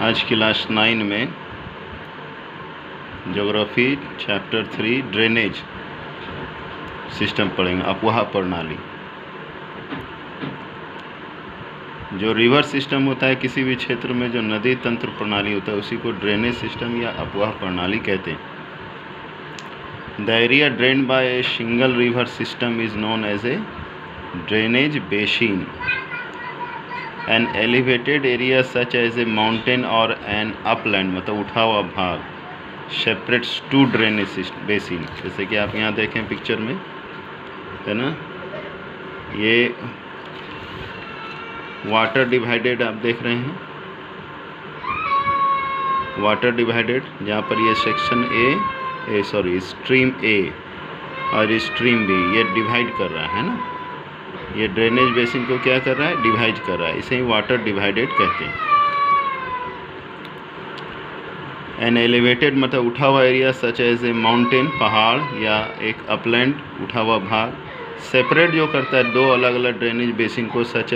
आज क्लास 9 में geography chapter 3 drainage system पढ़ेंगे। अपवाह प्रणाली। जो रिवर सिस्टम होता है किसी भी क्षेत्र में, जो नदी तंत्र प्रणाली होता है, उसी को ड्रेनेज सिस्टम या अपवाह प्रणाली कहते हैं। The area drained by a single river system is known as a drainage basin. An elevated area such as a mountain or an upland, मतलब उठा हुआ भाग, सेपरेट्स टू ड्रेनेज बेसिन। जैसे कि आप यहाँ देखें पिक्चर में, है ना, ये वाटर डिवाइडेड आप देख रहे हैं, वाटर डिवाइडेड, जहाँ पर ये सेक्शन स्ट्रीम ए और स्ट्रीम बी ये डिवाइड कर रहा है ना, ये ड्रेनेज बेसिन को क्या कर रहा है, डिवाइड कर रहा है, इसे ही वाटर डिवाइडेड कहते हैं। एन एलिवेटेड मतलब उठा हुआ area such as a mountain, पहाड़, या एक अपलैंड, उठा हुआ भाग, सेपरेट जो करता है दो अलग अलग ड्रेनेज बेसिन को, such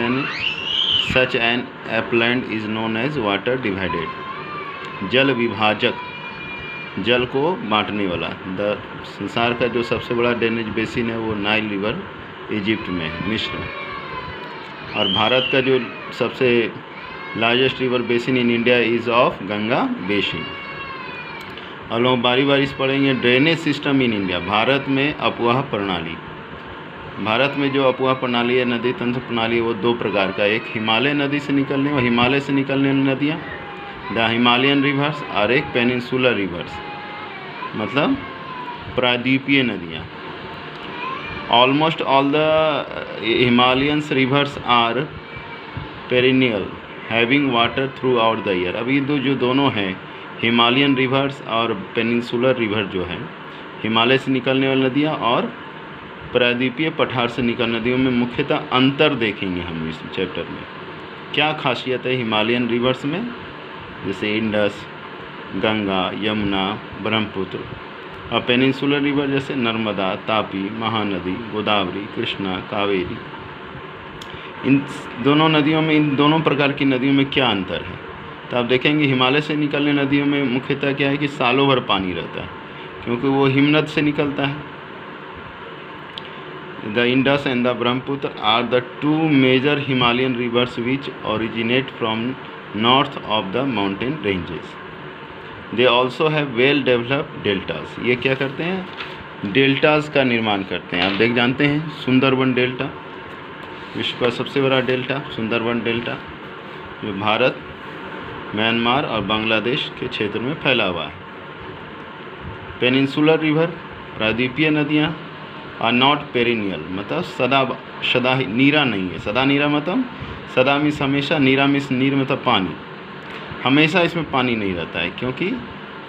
an upland is known as water divided. जल विभाजक, जल को बांटने वाला। संसार का जो सबसे बड़ा ड्रेनेज बेसिन है वो नाइल रिवर इजिप्ट में है, मिस्र। और भारत का जो सबसे largest river basin in India is of Ganga basin. और लोग बारी बारी से पढ़ेंगे drainage system in India. Bharat में अपवाह प्रणाली, भारत में जो अपवाह प्रणाली है, नदी तंत्र प्रणाली है, वो दो प्रकार का, एक हिमालय नदी से निकलने और हिमालय से निकलने वाली नदियाँ, द हिमालयन रिवर्स, और एक पेनिनसुलर रिवर्स मतलब प्रायद्वीपीय नदियाँ। Almost all the Himalayans rivers are perennial having water throughout the year. अब ये जो दोनों हैं, हिमालयन रिवर्स और पेनिनसुलर रिवर, जो है हिमालय से निकलने वाली नदियाँ और प्रायद्वीपीय पठार से निकलने नदियों में मुख्यतः अंतर देखेंगे हम इस चैप्टर में। क्या खासियत है हिमालयन रिवर्स में, जैसे इंडस, गंगा, यमुना, ब्रह्मपुत्र, और पेनिनसुलर रिवर जैसे नर्मदा, तापी, महानदी, गोदावरी, कृष्णा, कावेरी। इन दोनों नदियों में, इन दोनों प्रकार की नदियों में क्या अंतर है, तो आप देखेंगे हिमालय से निकलने नदियों में मुख्यतः क्या है कि सालों भर पानी रहता है, क्योंकि वो हिमनद से निकलता है। The Indus and the Brahmaputra are the two major Himalayan rivers which originate from north of the mountain ranges. They also have well developed deltas. ये क्या करते हैं, डेल्टास का निर्माण करते हैं। आप जानते हैं सुंदरबन डेल्टा, विश्व का सबसे बड़ा डेल्टा सुंदरबन डेल्टा, जो भारत, म्यांमार और बांग्लादेश के क्षेत्र में फैला हुआ है। पेनिनसुलर रिवर, प्रायद्वीपीय नदियाँ, आर नॉट पेरिनियल मतलब सदा नीरा नहीं है। सदा नीरा मतलब सदा मीन्स हमेशा, नीरा मीन्स नीर मतलब पानी, हमेशा इसमें पानी नहीं रहता है, क्योंकि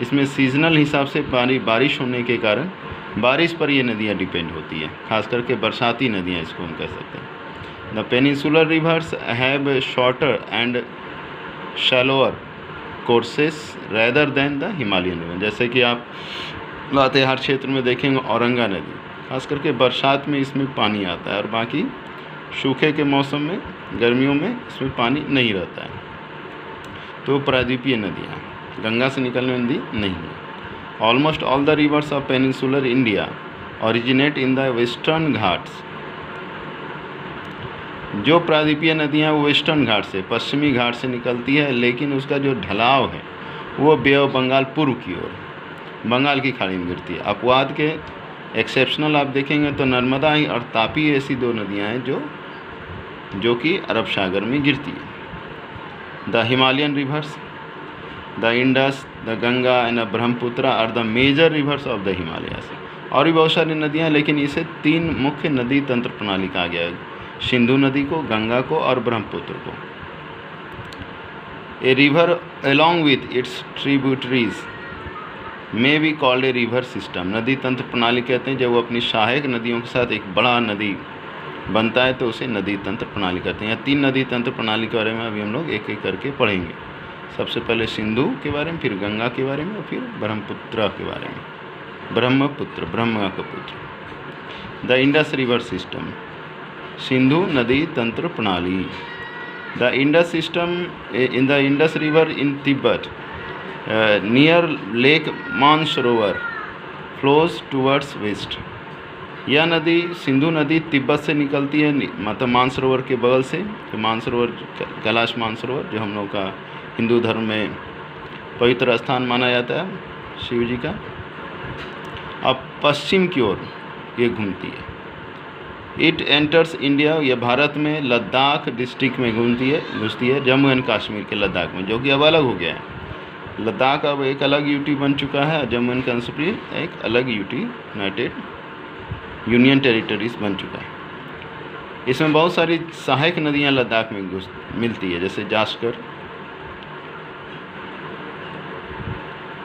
इसमें सीजनल हिसाब से बारिश होने के कारण बारिश पर ये नदियाँ डिपेंड होती है, खास करके बरसाती नदियाँ इसको हम कह सकते हैं। The peninsular reverse have shorter and shallower courses rather than the Himalayan river. जैसे कि आप लातेहार क्षेत्र में देखेंगे औरंगा नदी, खास करके बरसात में इसमें पानी आता है, और बाकी सूखे के मौसम में, गर्मियों में इसमें पानी नहीं रहता है। तो प्रायद्वीपीय नदियाँ, गंगा से निकलने नदी नहीं है। Almost all the reverse of peninsular India originate in the western Ghats. जो प्रायद्वीपीय नदियाँ वो वेस्टर्न घाट से, पश्चिमी घाट से निकलती है, लेकिन उसका जो ढलाव है वो बे ऑफ बंगाल पूर्व की ओर, बंगाल की खाड़ी में गिरती है। अपवाद के एक्सेप्शनल आप देखेंगे तो नर्मदा और तापी ऐसी दो नदियाँ हैं जो कि अरब सागर में गिरती है। The Himalayan rivers, the Indus, the Ganga and Brahmaputra are the major rivers of the Himalayas. और भी बहुत सारी नदियाँ, लेकिन इसे तीन मुख्य नदी तंत्र प्रणाली कहा गया है, सिंधु नदी को, गंगा को और ब्रह्मपुत्र को। A river along with its tributaries में भी कॉल्ड ए रिवर सिस्टम। नदी तंत्र प्रणाली कहते हैं जब वो अपनी सहायक नदियों के साथ एक बड़ा नदी बनता है तो उसे नदी तंत्र प्रणाली कहते हैं। तीन नदी तंत्र प्रणाली के बारे में अभी हम लोग एक एक करके पढ़ेंगे। सबसे पहले सिंधु के बारे में, फिर गंगा के बारे में, और फिर ब्रह्मपुत्र के बारे में। ब्रह्मपुत्र, ब्रह्मा का पुत्र। The Indus river system, Sindhu नदी तंत्र प्रणाली। The Indus system in the Indus River in Tibet near Lake Mansarovar flows towards west. यह नदी सिंधु नदी तिब्बत से निकलती है, मतलब मानसरोवर के बगल से। तो मानसरोवर कैलाश मानसरोवर जो हम लोग का हिंदू धर्म में पवित्र स्थान माना जाता है शिव जी का, अब पश्चिम की ओर ये घूमती है। इट एंटर्स इंडिया, ये भारत में लद्दाख डिस्ट्रिक्ट में घुसती है जम्मू एंड कश्मीर के लद्दाख में, जो कि अब अलग हो गया है। लद्दाख अब एक अलग यूटी बन चुका है और जम्मू एंड कश्मीर एक अलग यूटी यूनाइटेड यूनियन टेरिटरीज बन चुका है। इसमें बहुत सारी सहायक नदियां लद्दाख में मिलती है, जैसे Zanskar,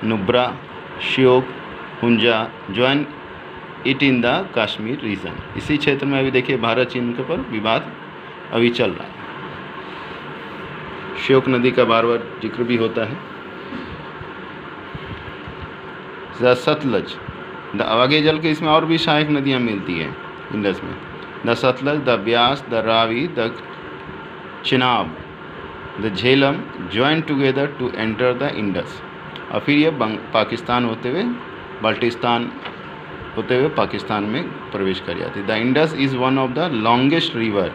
Nubra, Shyok, Hunza join it in the Kashmir region. इसी क्षेत्र में अभी देखिए भारत चीन के पर विवाद अभी चल रहा है। श्योक नदी का बार बार जिक्र भी होता है। द सतलज, आगे चल के इसमें और भी सहायक नदियाँ मिलती हैं इंडस में। The Sutlej, the Beas, the Ravi, the Chenab, the Jhelum join together to enter the Indus. और फिर ये पाकिस्तान होते हुए बाल्टिस्तान होते हुए पाकिस्तान में प्रवेश कर जाती है। The Indus is one of the longest river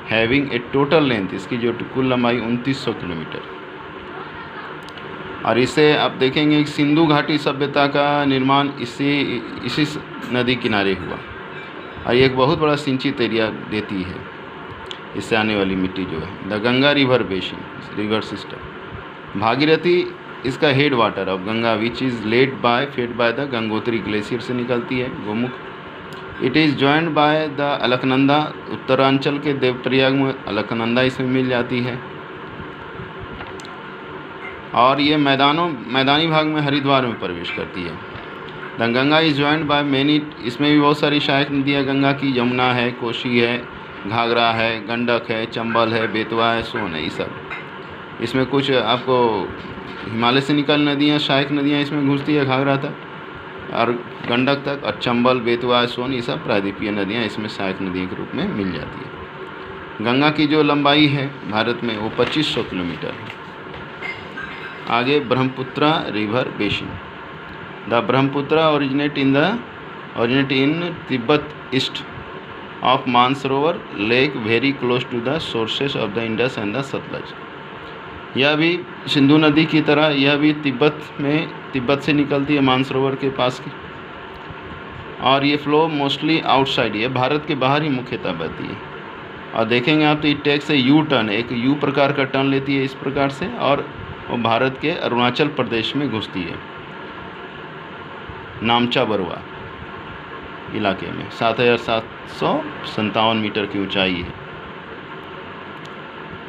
having a total length, इसकी जो कुल लंबाई 2900 किलोमीटर। और इसे आप देखेंगे कि सिंधु घाटी सभ्यता का निर्माण इसी नदी किनारे हुआ। और ये एक बहुत बड़ा सिंचित एरिया देती है इससे आने वाली मिट्टी जो है। The Ganga river basin river system, Bhagirathi इसका headwater of Ganga which is fed by the Gangotri glacier से निकलती है Gomukh. It is joined by the Alaknanda, Uttaranchal के देवप्रयाग में अलकनंदा इसमें मिल जाती है। और ये मैदानी भाग में हरिद्वार में प्रवेश करती है। The Ganga is joined by many, इसमें भी बहुत सारी सहायक नदियाँ गंगा की, यमुना है, कोशी है, घाघरा है, गंडक है, चंबल है, बेतवा है, सोन है, ये सब। इसमें कुछ आपको हिमालय से निकल नदियाँ, सहायक नदियाँ इसमें घुसती है घाघरा तक और गंडक तक, और चंबल, बेतवा, सोन, ये सब प्रायद्वीपीय नदियाँ इसमें सहायक नदियों के रूप में मिल जाती है। गंगा की जो लंबाई है भारत में वो 2500 किलोमीटर है। आगे Brahmaputra river basin, the Brahmaputra originate in Tibet east of Mansarovar lake very close to the sources of the Indus and the Sutlej. यह भी सिंधु नदी की तरह यह भी तिब्बत से निकलती है मानसरोवर के पास की, और ये फ्लो मोस्टली आउटसाइड, ये भारत के बाहर ही मुख्यतः बहती है। और देखेंगे आप तो ये टेक्स यू टर्न, एक यू प्रकार का टर्न लेती है इस प्रकार से, और वो भारत के अरुणाचल प्रदेश में घुसती है नामचा बरुआ इलाके में। 7757 मीटर की ऊंचाई है।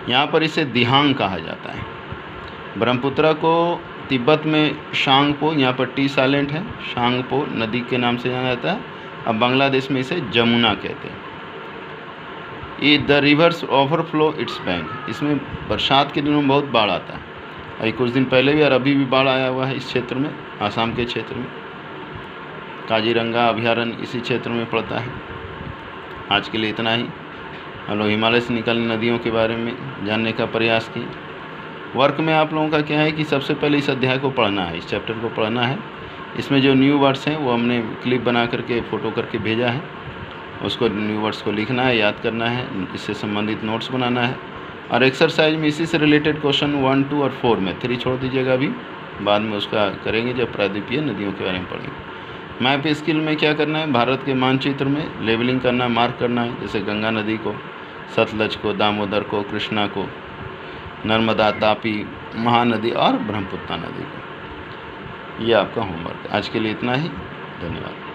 यहाँ पर इसे दिहांग कहा जाता है। ब्रह्मपुत्रा को तिब्बत में शांगपो, यहाँ पर टी साइलेंट है, शांगपो नदी के नाम से जाना जाता है। अब बांग्लादेश में इसे जमुना कहते हैं। ये the reverse overflow it's bank, इसमें बरसात के दिनों में बहुत बाढ़ आता है। अभी कुछ दिन पहले भी और अभी भी बाढ़ आया हुआ है इस क्षेत्र में, आसाम के क्षेत्र में। काजीरंगा अभयारण्य इसी क्षेत्र में पड़ता है। आज के लिए इतना ही। हम लोग हिमालय से निकलने नदियों के बारे में जानने का प्रयास किए। वर्क में आप लोगों का क्या है कि सबसे पहले इस अध्याय को पढ़ना है, इस चैप्टर को पढ़ना है। इसमें जो न्यू वर्ड्स हैं वो हमने क्लिप बना करके फ़ोटो करके भेजा है, उसको न्यू वर्ड्स को लिखना है, याद करना है, इससे संबंधित नोट्स बनाना है। और एक्सरसाइज में इसी से रिलेटेड क्वेश्चन 1, 2 और 4 में 3 छोड़ दीजिएगा, अभी बाद में उसका करेंगे जब प्रायद्वीपीय नदियों के बारे में पढ़ेंगे। मैप स्किल में क्या करना है, भारत के मानचित्र में लेबलिंग करना, मार्क करना है, जैसे गंगा नदी को, सतलज को, दामोदर को, कृष्णा को, नर्मदा, तापी, महानदी और ब्रह्मपुत्रा नदी को। ये आपका होमवर्क। आज के लिए इतना ही, धन्यवाद।